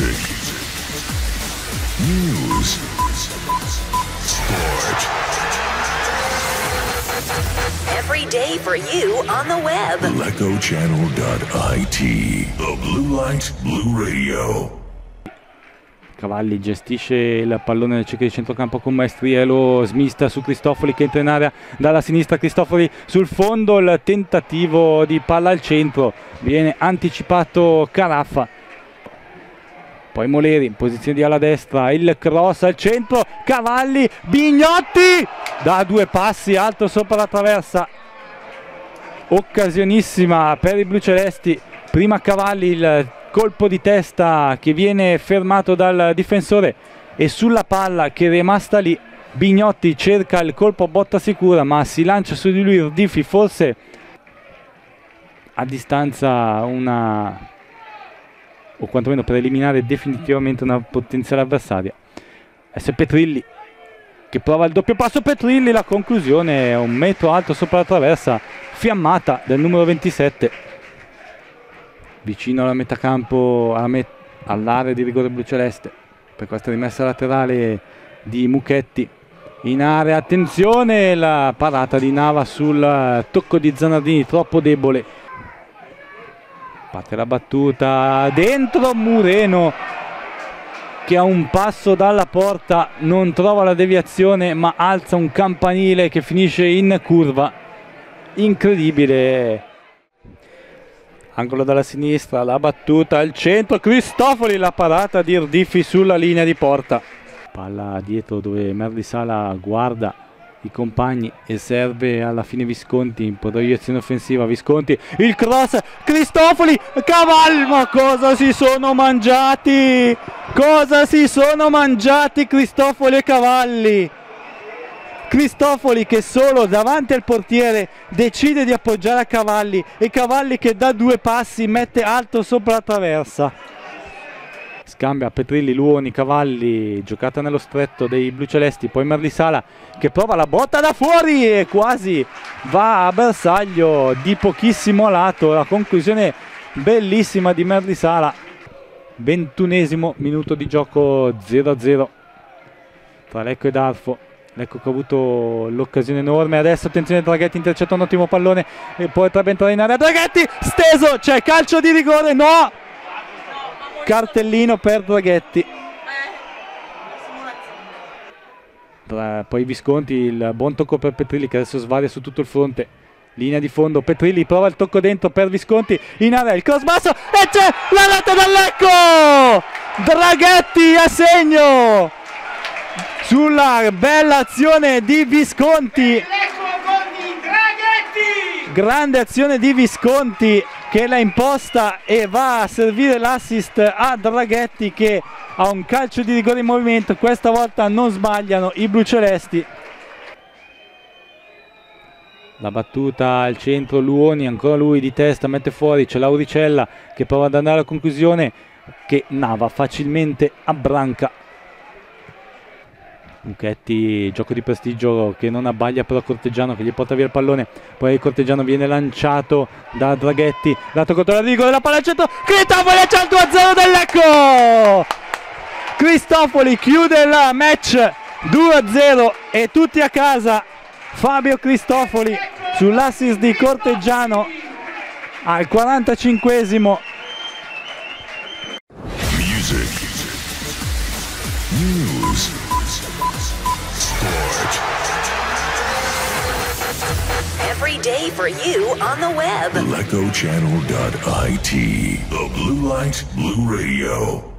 Music, news, sport. Every day for you on the web. LecoChannel.it, the Blue Light Blue Radio. Cavalli gestisce il pallone nel cerchio di centrocampo con maestria e lo smista su Cristofoli che entra in area dalla sinistra. Cristofoli sul fondo, il tentativo di palla al centro, viene anticipato Caraffa, poi Moleri in posizione di ala destra, il cross al centro, Cavalli, Bignotti da due passi alto sopra la traversa, occasionissima per i blucelesti. Prima Cavalli, il colpo di testa che viene fermato dal difensore e sulla palla che è rimasta lì Bignotti cerca il colpo a botta sicura ma si lancia su di lui Ardiffi, forse a distanza o quantomeno per eliminare definitivamente una potenziale avversaria. S. Petrilli che prova il doppio passo, Petrilli, la conclusione è 1 metro alto sopra la traversa, fiammata del numero 27. Vicino alla metà campo, all'area di rigore bluceleste, per questa rimessa laterale di Muchetti in area, attenzione la parata di Nava sul tocco di Zanardini troppo debole, parte la battuta dentro, Mureno che a un passo dalla porta non trova la deviazione ma alza un campanile che finisce in curva, incredibile. Angolo dalla sinistra, la battuta al centro, Cristofoli, la parata di Ardiffi sulla linea di porta. Palla dietro dove Merlisala guarda i compagni e serve alla fine Visconti in proiezione offensiva. Visconti, il cross, Cristofoli, Cavalli, ma cosa si sono mangiati? Cosa si sono mangiati Cristofoli e Cavalli? Cristofoli che solo davanti al portiere decide di appoggiare a Cavalli e Cavalli che da 2 passi mette alto sopra la traversa. Scambia Petrilli, Luoni, Cavalli, giocata nello stretto dei blucelesti, poi Merlisala che prova la botta da fuori e quasi va a bersaglio di pochissimo a lato, la conclusione bellissima di Merlisala. 21esimo minuto di gioco, 0-0 tra Lecco e Darfo. Lecco che ha avuto l'occasione enorme, adesso attenzione, Draghetti intercetta un ottimo pallone e poi potrebbe entrare in area, Draghetti steso, c'è calcio di rigore, no! Cartellino per Draghetti. Poi Visconti, il buon tocco per Petrilli che adesso svaria su tutto il fronte, linea di fondo, Petrilli prova il tocco dentro per Visconti, in area il cross basso e c'è la rete del Lecco! Draghetti a segno! Sulla bella azione di Visconti, grande azione di Visconti che l'ha imposta e va a servire l'assist a Draghetti che ha un calcio di rigore in movimento. Questa volta non sbagliano i blucelesti. La battuta al centro, Luoni, ancora lui di testa, mette fuori, c'è Lauricella che prova ad andare alla conclusione che Nava facilmente abbranca. Muchetti, gioco di prestigio che non abbaglia però Corteggiano che gli porta via il pallone, poi Corteggiano viene lanciato da Draghetti, dato contro la rigore, la palla al centro, Cristofoli c'è il 2-0 del Lecco! Cristofoli chiude il match 2-0 e tutti a casa. Fabio Cristofoli sull'assist di Corteggiano al 45esimo. Music, news, sport. Every day for you on the web. LecoChannel.it, the Blue Light Blue Radio.